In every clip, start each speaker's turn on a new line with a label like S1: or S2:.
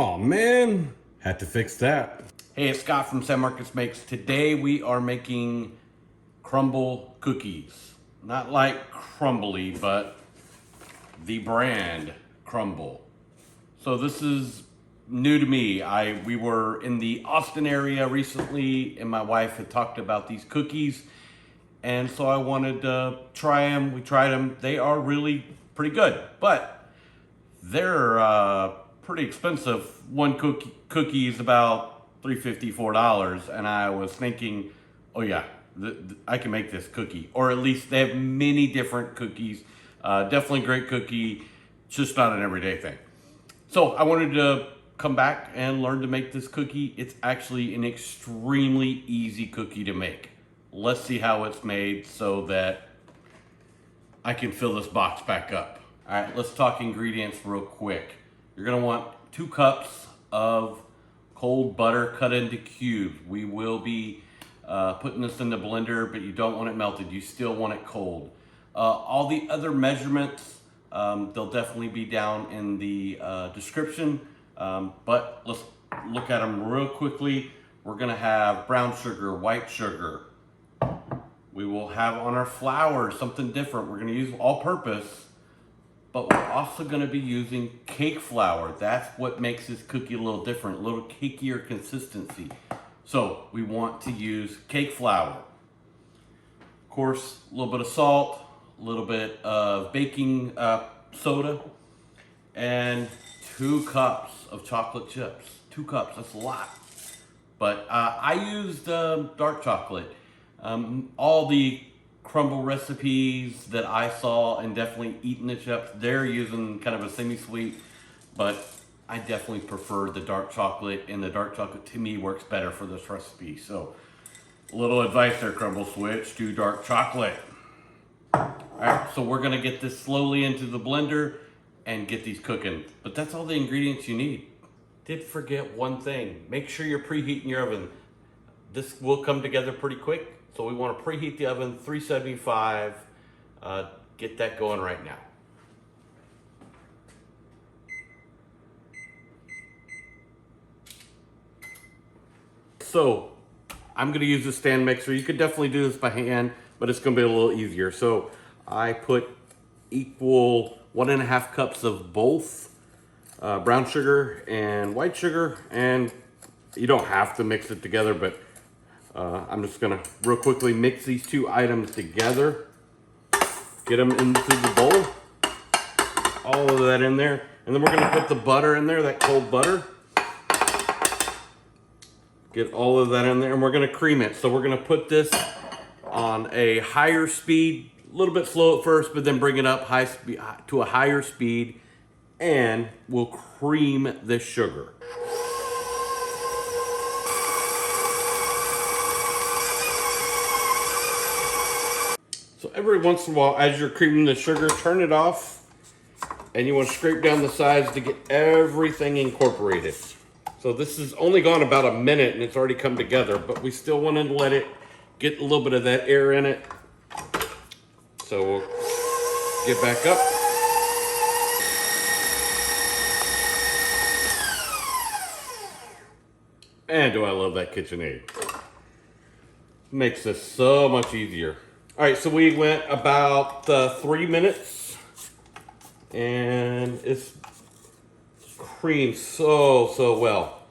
S1: Oh man, had to fix that.
S2: Hey, it's Scott from San Marcos Makes. Today we are making Crumbl cookies. Not like crumbly, but the brand Crumbl. So this is new to me. We were in the Austin area recently and my wife had talked about these cookies. And so I wanted to try them. We tried them. They are really pretty good, but they're pretty expensive. One cookie is about $3.50, $4, and I was thinking, oh yeah, I can make this cookie, or at least they have many different cookies. Definitely great cookie, just not an everyday thing. So I wanted to come back and learn to make this cookie. It's actually an extremely easy cookie to make. Let's see how it's made so that I can fill this box back up. All right, let's talk ingredients real quick. You're gonna want 2 cups of cold butter cut into cubes. We will be putting this in the blender, but you don't want it melted. You still want it cold. All the other measurements, they'll definitely be down in the description, but let's look at them real quickly. We're gonna have brown sugar, white sugar. We will have on our flour something different. We're gonna use all-purpose, but we're also gonna be using cake flour. That's what makes this cookie a little different, a little cakier consistency. So we want to use cake flour. Of course, a little bit of salt, a little bit of baking soda, and 2 cups of chocolate chips. 2 cups, that's a lot. But I used dark chocolate. All the Crumbl recipes that I saw and definitely eating the chips, they're using kind of a semi-sweet, but I definitely prefer the dark chocolate, and the dark chocolate to me works better for this recipe. So a little advice there, Crumbl, switch to dark chocolate. All right, so we're gonna get this slowly into the blender and get these cooking, but that's all the ingredients you need. Did forget one thing, make sure you're preheating your oven. This will come together pretty quick. So we want to preheat the oven, 375, get that going right now. So I'm going to use a stand mixer. You could definitely do this by hand, but it's going to be a little easier. So I put equal 1.5 cups of both brown sugar and white sugar, and you don't have to mix it together, but I'm just gonna real quickly mix these 2 items together, get them into the bowl, all of that in there, and then we're gonna put the butter in there, that cold butter. Get all of that in there, and we're gonna cream it. So we're gonna put this on a higher speed, a little bit slow at first, but then bring it up high speed to a higher speed, and we'll cream this sugar. So every once in a while, as you're creaming the sugar, turn it off, and you want to scrape down the sides to get everything incorporated. So this has only gone about a minute and it's already come together, but we still wanted to let it get a little bit of that air in it. So we'll get back up. And do I love that KitchenAid. Makes this so much easier. All right, so we went about 3 minutes, and it's creamed so well.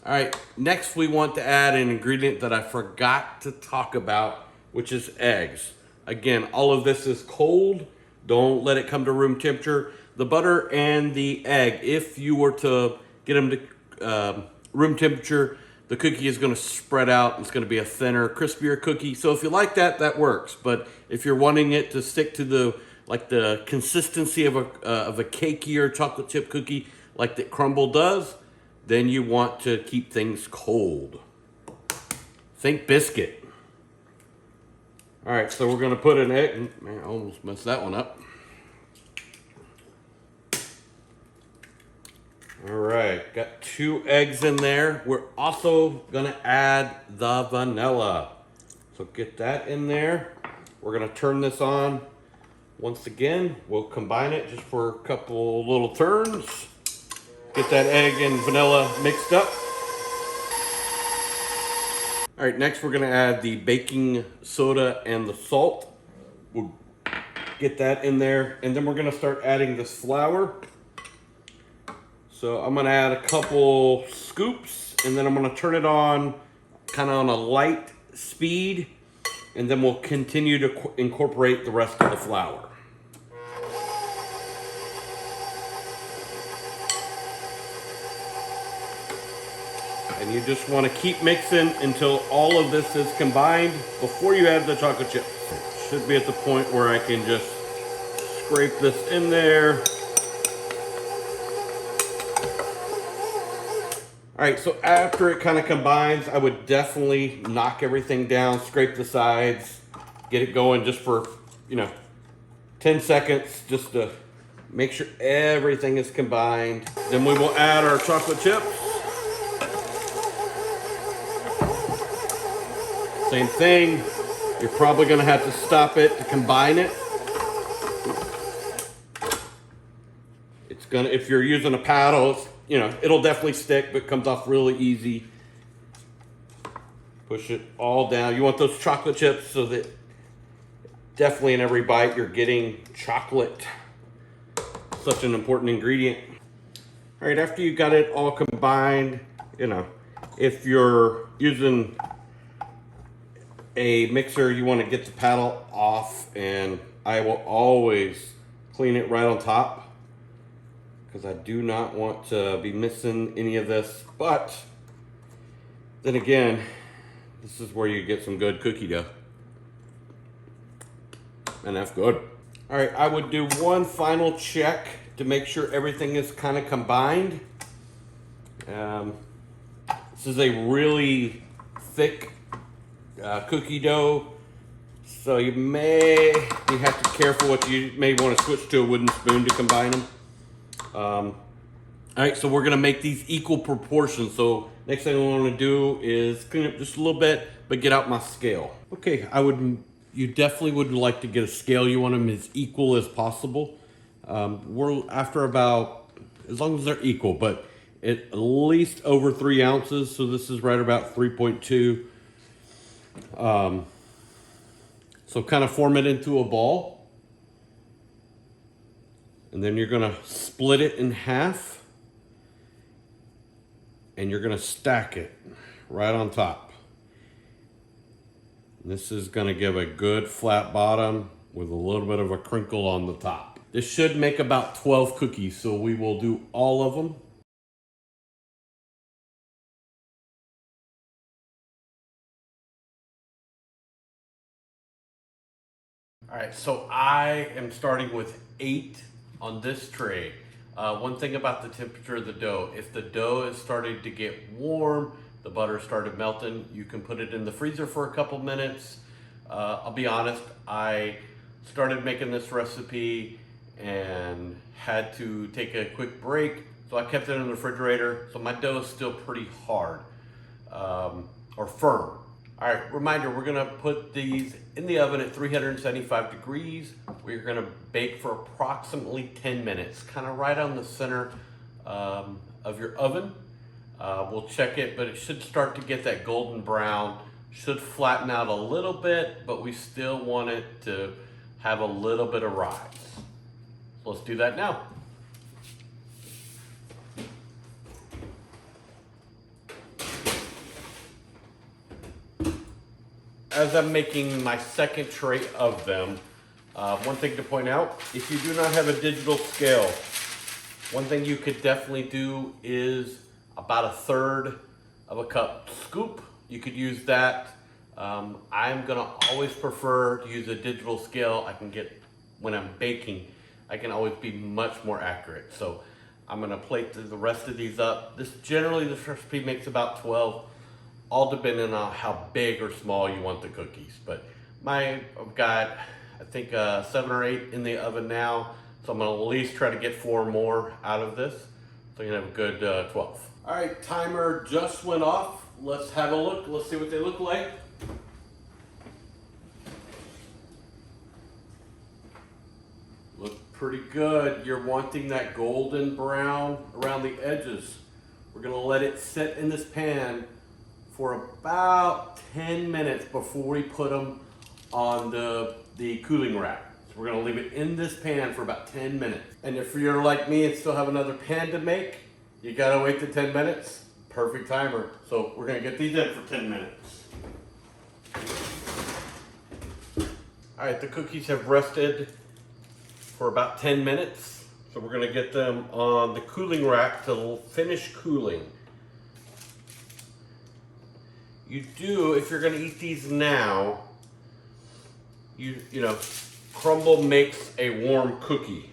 S2: All right, next we want to add an ingredient that I forgot to talk about, which is eggs. Again, all of this is cold. Don't let it come to room temperature. The butter and the egg, if you were to get them to room temperature, the cookie is going to spread out. It's going to be a thinner, crispier cookie. So if you like that, that works. But if you're wanting it to stick to the consistency of a cakier chocolate chip cookie like that Crumbl does, then you want to keep things cold. Think biscuit. All right, so we're going to put an egg. Man, I almost messed that one up. All right, got 2 eggs in there. We're also gonna add the vanilla. So get that in there. We're gonna turn this on. Once again, we'll combine it just for a couple little turns. Get that egg and vanilla mixed up. All right, next we're gonna add the baking soda and the salt. We'll get that in there, and then we're gonna start adding this flour. So I'm gonna add a couple scoops, and then I'm gonna turn it on kind of on a light speed, and then we'll continue to incorporate the rest of the flour. And you just want to keep mixing until all of this is combined before you add the chocolate chips. Should be at the point where I can just scrape this in there. All right, so after it kind of combines, I would definitely knock everything down, scrape the sides, get it going just for, 10 seconds, just to make sure everything is combined. Then we will add our chocolate chips. Same thing, you're probably gonna have to stop it to combine it. It's gonna, if you're using a paddle, it'll definitely stick, but it comes off really easy. Push it all down. You want those chocolate chips so that definitely in every bite you're getting chocolate. Such an important ingredient. All right, after you got it all combined, if you're using a mixer, you want to get the paddle off, and I will always clean it right on top because I do not want to be missing any of this. But then again, this is where you get some good cookie dough, and that's good. All right, I would do one final check to make sure everything is kind of combined. This is a really thick cookie dough, so you may have to be careful what you may want to switch to a wooden spoon to combine them. All right, so we're gonna make these equal proportions. So next thing I want to do is clean up just a little bit, but get out my scale. Okay, you definitely would like to get a scale. You want them as equal as possible. We're after about, as long as they're equal, but at least over 3 ounces. So this is right about 3.2. So kind of form it into a ball, and then you're gonna split it in half, and you're gonna stack it right on top. This is gonna give a good flat bottom with a little bit of a crinkle on the top. This should make about 12 cookies, so we will do all of them. All right, so I am starting with 8 on this tray. One thing about the temperature of the dough, if the dough is starting to get warm, the butter started melting, you can put it in the freezer for a couple minutes. I'll be honest, I started making this recipe and had to take a quick break, so I kept it in the refrigerator. So my dough is still pretty hard, or firm. All right, reminder, we're gonna put these in the oven at 375 degrees. We're gonna bake for approximately 10 minutes, kind of right on the center of your oven. We'll check it, but it should start to get that golden brown, should flatten out a little bit, but we still want it to have a little bit of rise. So let's do that now. As I'm making my second tray of them, one thing to point out, if you do not have a digital scale, one thing you could definitely do is about 1/3 of a cup scoop. You could use that. I'm gonna always prefer to use a digital scale. I can get, when I'm baking, I can always be much more accurate. So I'm gonna plate the rest of these up. This recipe makes about 12. All depending on how big or small you want the cookies. But I've got, I think 7 or 8 in the oven now. So I'm gonna at least try to get 4 more out of this. So you're gonna have a good 12. All right, timer just went off. Let's have a look. Let's see what they look like. Look pretty good. You're wanting that golden brown around the edges. We're gonna let it sit in this pan for about 10 minutes before we put them on the cooling rack. So we're gonna leave it in this pan for about 10 minutes. And if you're like me and still have another pan to make, you gotta wait the 10 minutes. Perfect timer. So we're gonna get these in for 10 minutes. All right, the cookies have rested for about 10 minutes. So we're gonna get them on the cooling rack to finish cooling. You do, if you're gonna eat these now, you know, Crumbl makes a warm cookie.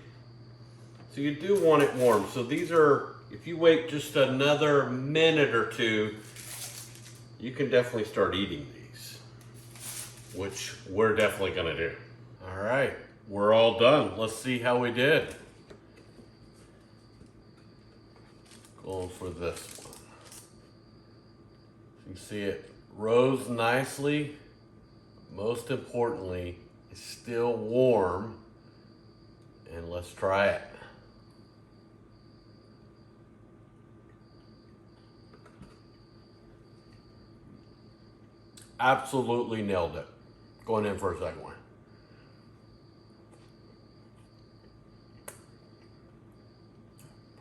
S2: So you do want it warm. So these are, if you wait just another minute or two, you can definitely start eating these, which we're definitely gonna do. All right, we're all done. Let's see how we did. Going for this one. You see it rose nicely. Most importantly, it's still warm. And let's try it. Absolutely nailed it. Going in for a second one.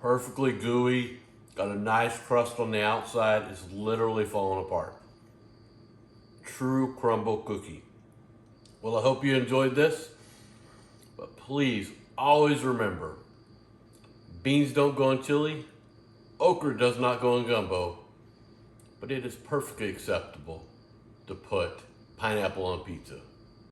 S2: Perfectly gooey. Got a nice crust on the outside. It's literally falling apart. True Crumbl cookie. Well, I hope you enjoyed this. But please, always remember, beans don't go in chili. Okra does not go in gumbo. But it is perfectly acceptable to put pineapple on pizza.